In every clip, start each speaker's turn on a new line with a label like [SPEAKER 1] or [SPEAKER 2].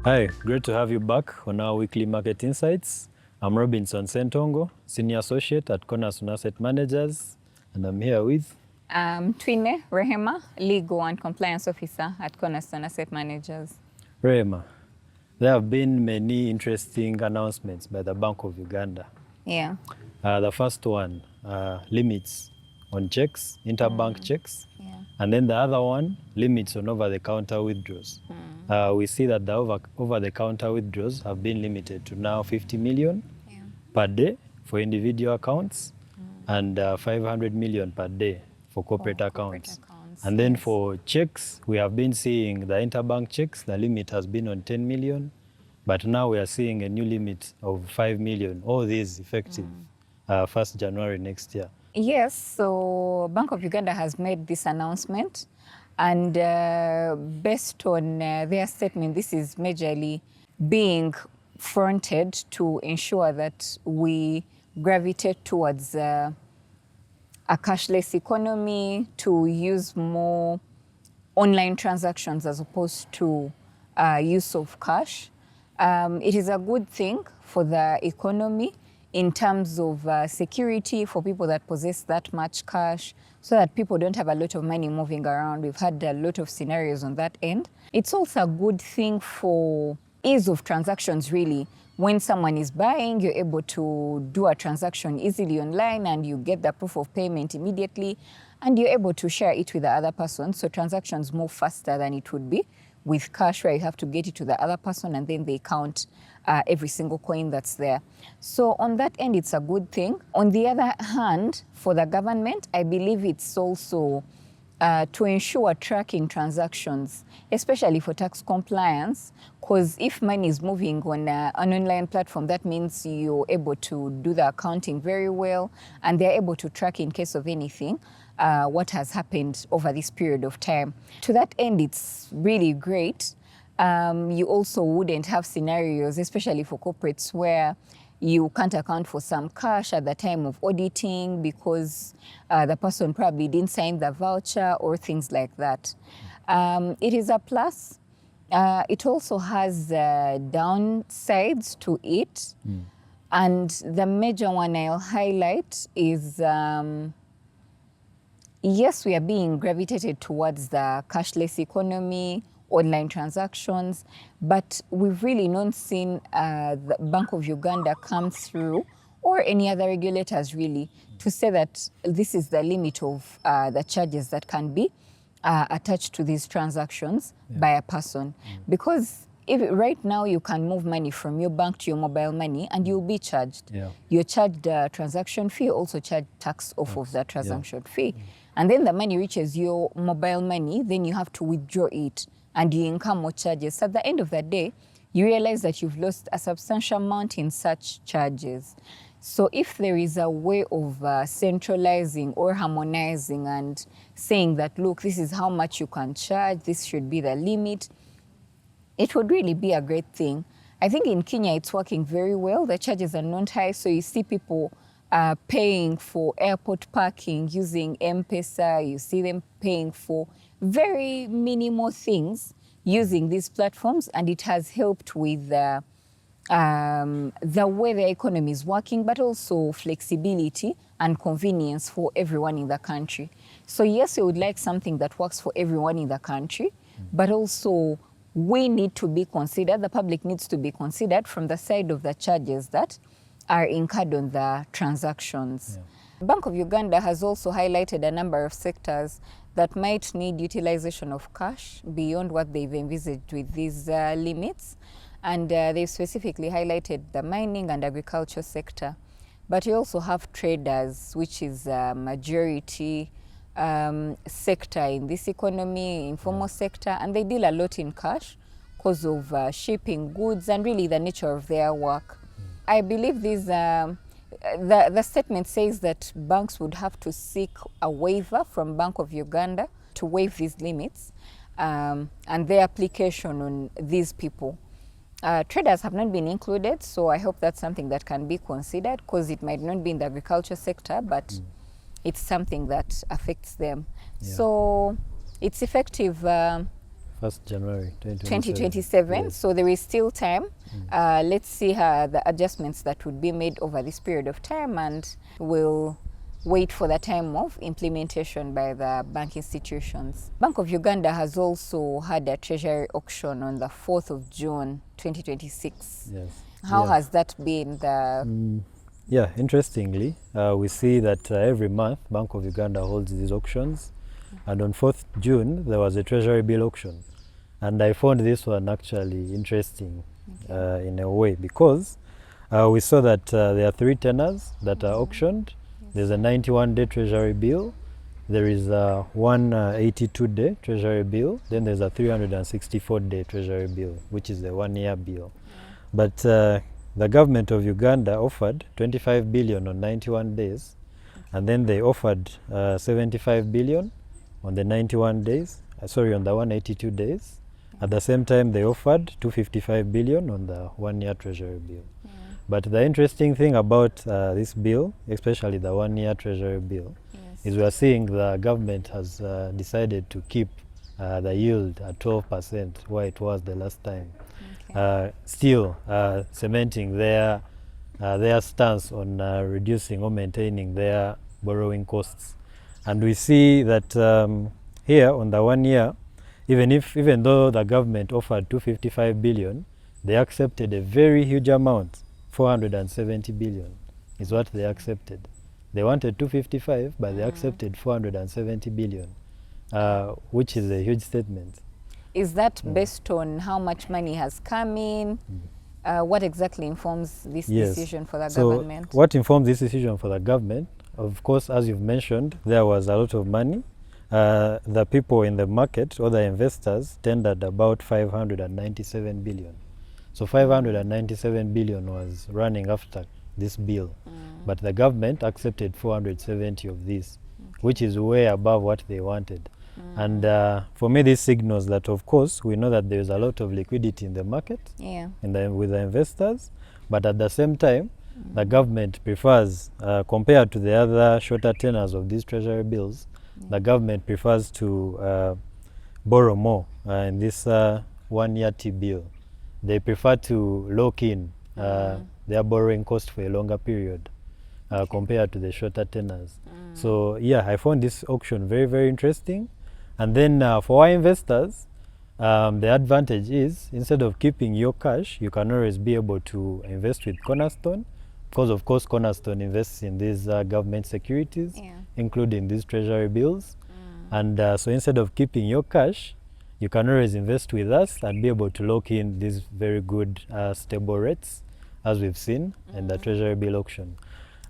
[SPEAKER 1] Hi, great to have you back on our weekly market insights. I'm Robinson Sentongo, Senior Associate at Cornerstone Asset Managers, and I'm here with
[SPEAKER 2] Twine Rehema, Legal and Compliance Officer at Cornerstone Asset Managers.
[SPEAKER 1] Rehema. There have been many interesting announcements by the Bank of Uganda.
[SPEAKER 2] Yeah.
[SPEAKER 1] The first one, limits on checks, interbank checks.
[SPEAKER 2] Yeah.
[SPEAKER 1] And then the other one, limits on over-the-counter withdrawals. We see that the over-the-counter withdrawals have been limited to now 50 million per day for individual accounts and 500 million per day for corporate accounts. And then for checks, we have been seeing the interbank checks, the limit has been on 10 million, but now we are seeing a new limit of 5 million, all these effective 1st January next year.
[SPEAKER 2] Yes, so Bank of Uganda has made this announcement, and based on their statement, this is majorly being fronted to ensure that we gravitate towards a cashless economy, to use more online transactions as opposed to use of cash. It is a good thing for the economy in terms of security for people that possess that much cash, so that people don't have a lot of money moving around. We've had a lot of scenarios on that end. It's also a good thing for ease of transactions, really. When someone is buying, you're able to do a transaction easily online and you get the proof of payment immediately, and you're able to share it with the other person. So transactions move faster than it would be with cash, where you have to get it to the other person and then they count every single coin that's there. So on that end, it's a good thing. On the other hand, for the government, I believe it's also to ensure tracking transactions, especially for tax compliance, because if money is moving on an online platform, that means you're able to do the accounting very well, and they're able to track in case of anything what has happened over this period of time. To that end, it's really great. You also wouldn't have scenarios, especially for corporates, where you can't account for some cash at the time of auditing because the person probably didn't sign the voucher or things like that. It is a plus. It also has downsides to it. And the major one I'll highlight is, yes, we are being gravitated towards the cashless economy, online transactions, but we've really not seen the Bank of Uganda come through, or any other regulators really, to say that this is the limit of the charges that can be attached to these transactions by a person. Because if right now you can move money from your bank to your mobile money and you'll be charged. You're charged a transaction fee, also charged tax off of that transaction fee. And then the money reaches your mobile money, then you have to withdraw it, and you incur more charges. So at the end of the day, you realize that you've lost a substantial amount in such charges. So if there is a way of centralizing or harmonizing and saying that, look, this is how much you can charge, this should be the limit, it would really be a great thing. I think in Kenya it's working very well. The charges are not high, so you see people paying for airport parking using M-Pesa. You see them paying for very minimal things using these platforms, and it has helped with the way the economy is working, but also flexibility and convenience for everyone in the country. So yes, we would like something that works for everyone in the country, but also we need to be considered, the public needs to be considered from the side of the charges that are incurred on the transactions. Bank of Uganda has also highlighted a number of sectors that might need utilization of cash beyond what they've envisaged with these limits. And they've specifically highlighted the mining and agriculture sector. But you also have traders, which is a majority sector in this economy, informal sector, and they deal a lot in cash because of shipping goods and really the nature of their work. I believe these, the statement says that banks would have to seek a waiver from Bank of Uganda to waive these limits and their application on these people. Traders have not been included, so I hope that's something that can be considered, because it might not be in the agriculture sector, but it's something that affects them. So it's effective
[SPEAKER 1] 1st January
[SPEAKER 2] 2027.
[SPEAKER 1] Yes.
[SPEAKER 2] So there is still time. Let's see how the adjustments that would be made over this period of time, and we'll wait for the time of implementation by the bank institutions. Bank of Uganda has also had a treasury auction on the 4th of June 2026.
[SPEAKER 1] Yes.
[SPEAKER 2] How has that been?
[SPEAKER 1] Yeah, interestingly, we see that every month Bank of Uganda holds these auctions, and on 4th June there was a Treasury Bill auction, and I found this one actually interesting in a way, because we saw that there are 3 tenors that are auctioned. There's a 91-day Treasury Bill, there is a 182-day Treasury Bill, then there's a 364-day Treasury Bill, which is the 1-year bill. But the government of Uganda offered 25 billion on 91 days, and then they offered 75 billion on the 91 days, on the 182 days. At the same time, they offered 255 billion on the 1-year Treasury Bill. But the interesting thing about this bill, especially the 1-year Treasury Bill, is we are seeing the government has decided to keep the yield at 12%, where it was the last time. Still cementing their stance on reducing or maintaining their borrowing costs. And we see that here on the 1 year, even though the government offered 255 billion, they accepted a very huge amount. 470 billion is what they accepted. They wanted 255, but they accepted 470 billion, which is a huge statement.
[SPEAKER 2] Is that based on how much money has come in? What exactly informs this decision for the government?
[SPEAKER 1] What informs this decision for the government? Of course, as you've mentioned, there was a lot of money. The people in the market, or the investors, tendered about 597 billion. So 597 billion was running after this bill, but the government accepted 470 of this, which is way above what they wanted. And for me, this signals that, of course, we know that there is a lot of liquidity in the market with the investors, but at the same time, the government prefers, compared to the other shorter tenors of these treasury bills, the government prefers to borrow more in this 1-year T-bill. They prefer to lock in their borrowing cost for a longer period compared to the shorter tenors. So yeah, I found this auction very, very interesting. And then for our investors, the advantage is, instead of keeping your cash, you can always be able to invest with Cornerstone, because of course Cornerstone invests in these government securities, including these treasury bills. And so instead of keeping your cash, you can always invest with us and be able to lock in these very good stable rates, as we've seen in the Treasury Bill auction.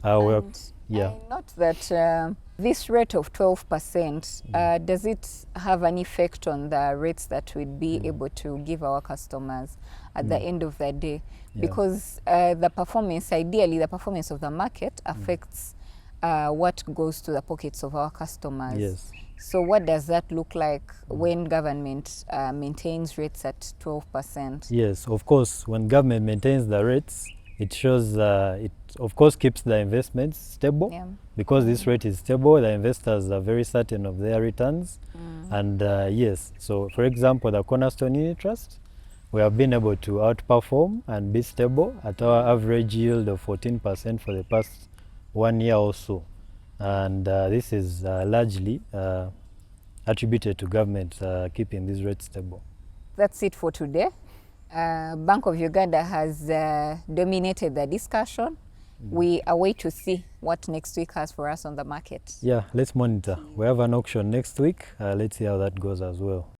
[SPEAKER 2] I note that this rate of 12%, does it have an effect on the rates that we'd be able to give our customers at the end of the day? Because the performance, ideally, the performance of the market affects what goes to the pockets of our customers. So what does that look like when government maintains rates at 12%?
[SPEAKER 1] Yes, of course, when government maintains the rates, it shows, it of course keeps the investments stable. Because this rate is stable, the investors are very certain of their returns. And yes, so for example, the Cornerstone Unit Trust, we have been able to outperform and be stable at our average yield of 14% for the past 1 year or so. And this is largely attributed to government keeping these rates stable.
[SPEAKER 2] That's it for today. Bank of Uganda has dominated the discussion. We await to see what next week has for us on the market.
[SPEAKER 1] Yeah, let's monitor. We have an auction next week. Let's see how that goes as well.